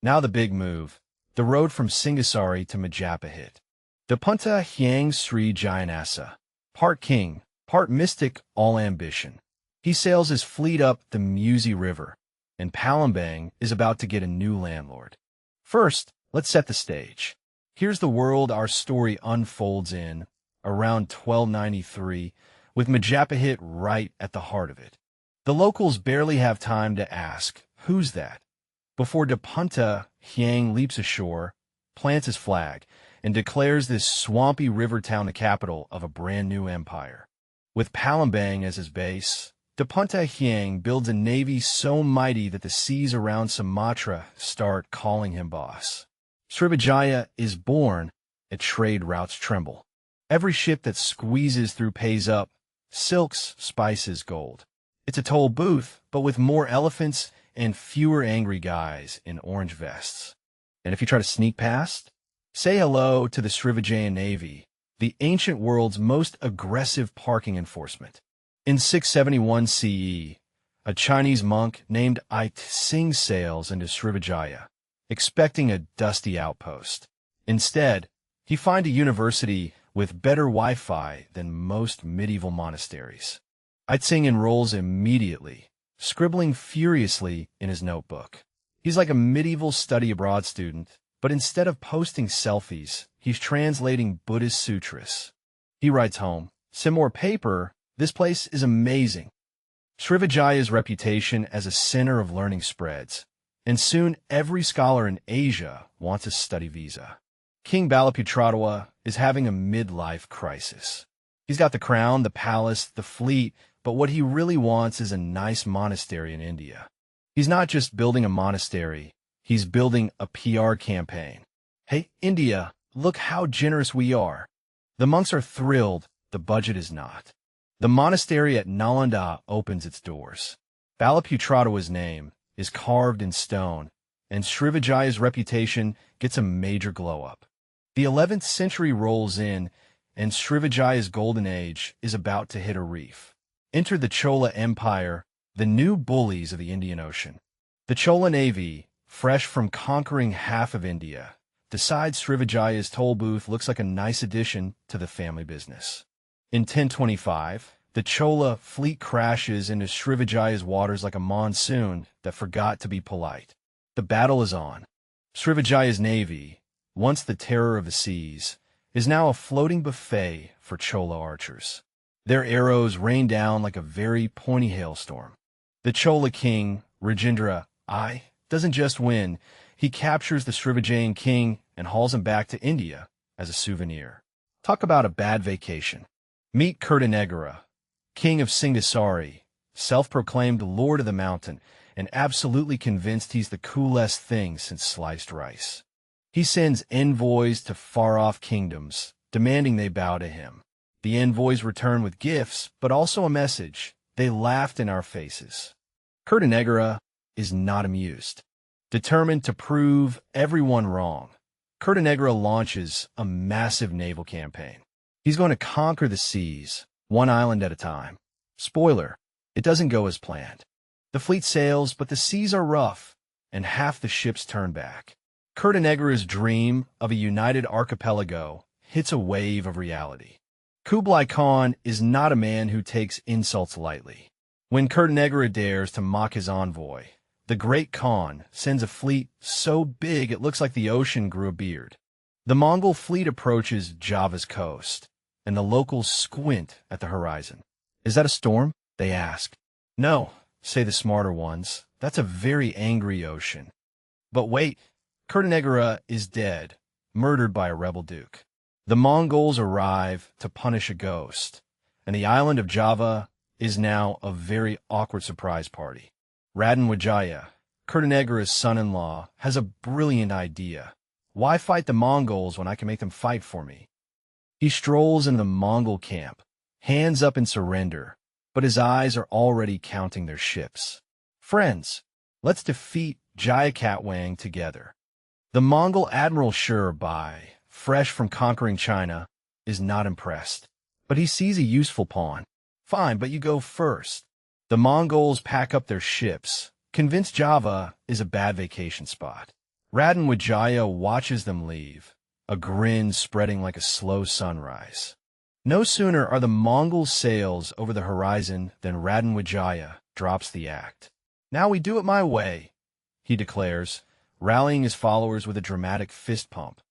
Now the big move, the road from Singhasari to Majapahit. Dapunta Hyang Sri Jayanasa, part king, part mystic, all ambition. He sails his fleet up the Musi River, and Palembang is about to get a new landlord. First, let's set the stage. Here's the world our story unfolds in, around 1293, with Majapahit right at the heart of it. The locals barely have time to ask, "Who's that?" before Dapunta Hyang leaps ashore, plants his flag, and declares this swampy river town the capital of a brand new empire. With Palembang as his base, Dapunta Hyang builds a navy so mighty that the seas around Sumatra start calling him boss. Srivijaya is born, and trade routes tremble. Every ship that squeezes through pays up, silks, spices, gold. It's a toll booth, but with more elephants and fewer angry guys in orange vests. And if you try to sneak past, say hello to the Srivijayan Navy, the ancient world's most aggressive parking enforcement. In 671 CE, a Chinese monk named I-Tsing sails into Srivijaya, expecting a dusty outpost. Instead, he finds a university with better Wi-Fi than most medieval monasteries. I-Tsing enrolls immediately, scribbling furiously in his notebook. He's like a medieval study abroad student, but instead of posting selfies, he's translating Buddhist sutras. He writes home, "Some more paper, this place is amazing." Srivijaya's reputation as a center of learning spreads, and soon every scholar in Asia wants a study visa. King Balaputradewa is having a midlife crisis. He's got the crown, the palace, the fleet, but what he really wants is a nice monastery in India. He's not just building a monastery, he's building a PR campaign. "Hey, India, look how generous we are." The monks are thrilled, the budget is not. The monastery at Nalanda opens its doors. Balaputradewa's name is carved in stone, and Srivijaya's reputation gets a major glow-up. The 11th century rolls in, and Srivijaya's golden age is about to hit a reef. Enter the Chola Empire, the new bullies of the Indian Ocean. The Chola Navy, fresh from conquering half of India, decides Srivijaya's toll booth looks like a nice addition to the family business. In 1025, the Chola fleet crashes into Srivijaya's waters like a monsoon that forgot to be polite. The battle is on. Srivijaya's navy, once the terror of the seas, is now a floating buffet for Chola archers. Their arrows rain down like a very pointy hailstorm. The Chola king, Rajendra I, doesn't just win, he captures the Srivijayan king and hauls him back to India as a souvenir. Talk about a bad vacation. Meet Kertanegara, king of Singhasari, self-proclaimed lord of the mountain, and absolutely convinced he's the coolest thing since sliced rice. He sends envoys to far-off kingdoms, demanding they bow to him. The envoys return with gifts, but also a message: they laughed in our faces. Kertanegara is not amused. Determined to prove everyone wrong, Kertanegara launches a massive naval campaign. He's going to conquer the seas, one island at a time. Spoiler, it doesn't go as planned. The fleet sails, but the seas are rough, and half the ships turn back. Kertanegara's dream of a united archipelago hits a wave of reality. Kublai Khan is not a man who takes insults lightly. When Kertanegara dares to mock his envoy, the great Khan sends a fleet so big it looks like the ocean grew a beard. The Mongol fleet approaches Java's coast, and the locals squint at the horizon. "Is that a storm?" they ask. "No," say the smarter ones. "That's a very angry ocean." But wait, Kertanegara is dead, murdered by a rebel duke. The Mongols arrive to punish a ghost, and the island of Java is now a very awkward surprise party. Raden Wijaya, Kertanegara's son-in-law, has a brilliant idea. Why fight the Mongols when I can make them fight for me? He strolls into the Mongol camp, hands up in surrender, but his eyes are already counting their ships. "Friends, let's defeat Jayakatwang together." The Mongol Admiral Srivijaya, fresh from conquering China, is not impressed, but he sees a useful pawn. "Fine, but you go first." The Mongols pack up their ships, convinced Java is a bad vacation spot. Raden Wijaya watches them leave, a grin spreading like a slow sunrise. No sooner are the Mongol sails over the horizon than Raden Wijaya drops the act. "Now we do it my way," he declares, rallying his followers with a dramatic fist pump.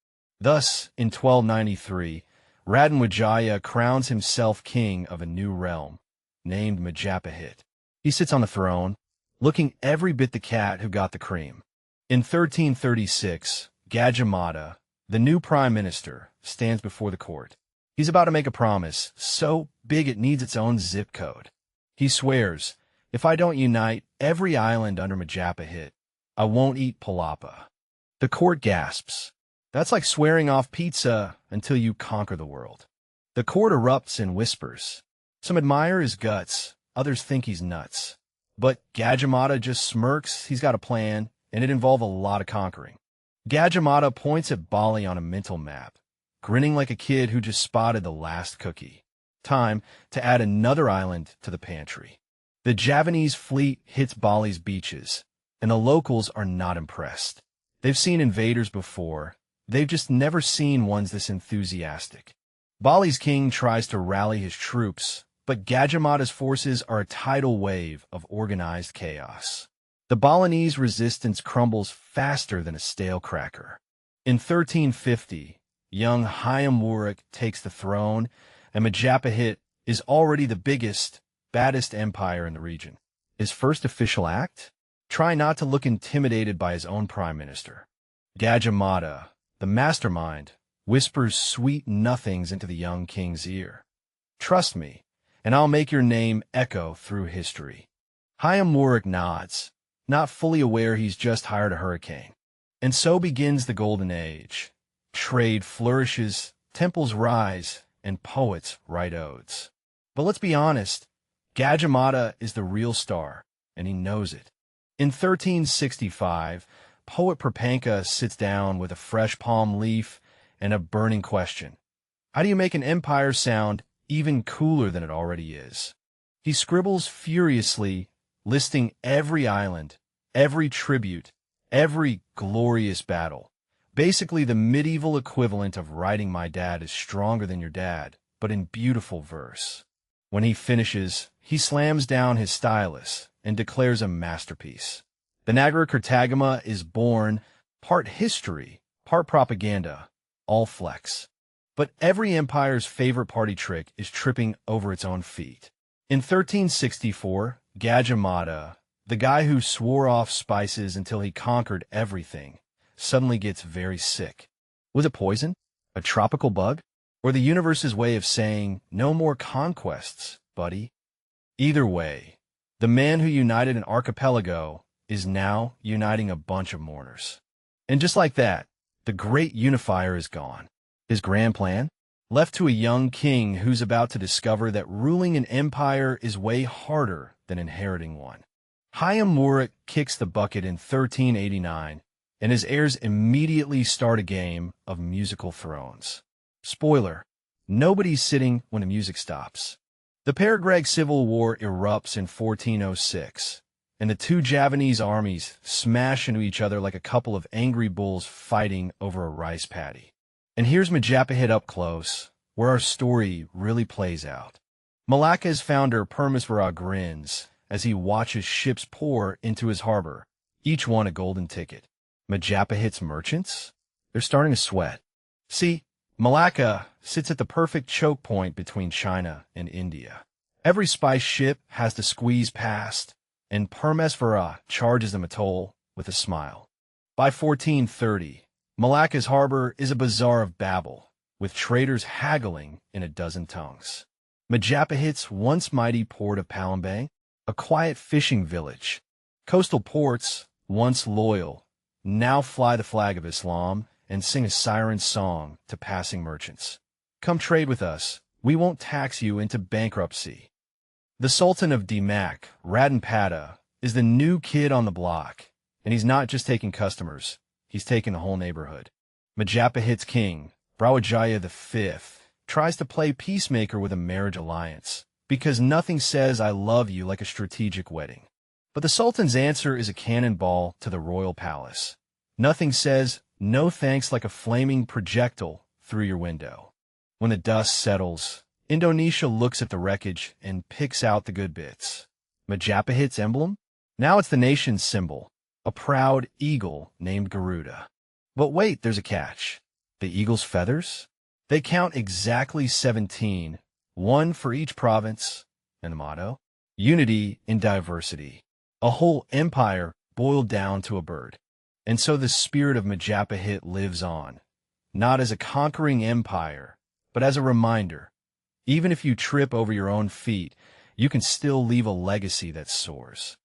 Thus, in 1293, Raden Wijaya crowns himself king of a new realm, named Majapahit. He sits on the throne, looking every bit the cat who got the cream. In 1336, Gajah Mada, the new prime minister, stands before the court. He's about to make a promise, so big it needs its own zip code. He swears, "If I don't unite every island under Majapahit, I won't eat Palapa." The court gasps. That's like swearing off pizza until you conquer the world. The court erupts in whispers. Some admire his guts, others think he's nuts. But Gajah Mada just smirks. He's got a plan, and it involves a lot of conquering. Gajah Mada points at Bali on a mental map, grinning like a kid who just spotted the last cookie. Time to add another island to the pantry. The Javanese fleet hits Bali's beaches, and the locals are not impressed. They've seen invaders before. They've just never seen ones this enthusiastic. Bali's king tries to rally his troops, but Gajah Mada's forces are a tidal wave of organized chaos. The Balinese resistance crumbles faster than a stale cracker. In 1350, young Hayam Wuruk takes the throne, and Majapahit is already the biggest, baddest empire in the region. His first official act? Try not to look intimidated by his own prime minister. Gajah Mada, the mastermind, whispers sweet nothings into the young king's ear. "Trust me, and I'll make your name echo through history." Hayam Wuruk nods, not fully aware he's just hired a hurricane. And so begins the Golden Age. Trade flourishes, temples rise, and poets write odes. But let's be honest, Gajah Mada is the real star, and he knows it. In 1365, poet Prapanka sits down with a fresh palm leaf and a burning question. How do you make an empire sound even cooler than it already is? He scribbles furiously, listing every island, every tribute, every glorious battle. Basically the medieval equivalent of writing "My dad is stronger than your dad," but in beautiful verse. When he finishes, he slams down his stylus and declares a masterpiece. The Nagarakertagama is born, part history, part propaganda, all flex. But every empire's favorite party trick is tripping over its own feet. In 1364, Gajah Mada, the guy who swore off spices until he conquered everything, suddenly gets very sick. Was it poison? A tropical bug? Or the universe's way of saying, "No more conquests, buddy"? Either way, the man who united an archipelago is now uniting a bunch of mourners. And just like that, the great unifier is gone. His grand plan? Left to a young king who's about to discover that ruling an empire is way harder than inheriting one. Hayam Wuruk kicks the bucket in 1389, and his heirs immediately start a game of musical thrones. Spoiler, nobody's sitting when the music stops. The Paraguay Civil War erupts in 1406, and the two Javanese armies smash into each other like a couple of angry bulls fighting over a rice paddy. And here's Majapahit up close, where our story really plays out. Malacca's founder Permasvara grins as he watches ships pour into his harbor, each one a golden ticket. Majapahit's merchants? They're starting to sweat. See, Malacca sits at the perfect choke point between China and India. Every spice ship has to squeeze past, and Permasvara charges them a toll with a smile. By 1430, Malacca's harbor is a bazaar of babble, with traders haggling in a dozen tongues. Majapahit's once mighty port of Palembang, a quiet fishing village. Coastal ports, once loyal, now fly the flag of Islam and sing a siren song to passing merchants. Come trade with us, we won't tax you into bankruptcy. The Sultan of Demak, Raden Pada, is the new kid on the block, and he's not just taking customers, he's taking the whole neighborhood. Majapahit's king, Srivijaya V, tries to play peacemaker with a marriage alliance, because nothing says "I love you" like a strategic wedding. But the Sultan's answer is a cannonball to the royal palace. Nothing says no thanks like a flaming projectile through your window. When the dust settles, Indonesia looks at the wreckage and picks out the good bits. Majapahit's emblem? Now it's the nation's symbol, a proud eagle named Garuda. But wait, there's a catch. The eagle's feathers? They count exactly 17, one for each province, and the motto? Unity in diversity. A whole empire boiled down to a bird. And so the spirit of Majapahit lives on, not as a conquering empire, but as a reminder. Even if you trip over your own feet, you can still leave a legacy that soars.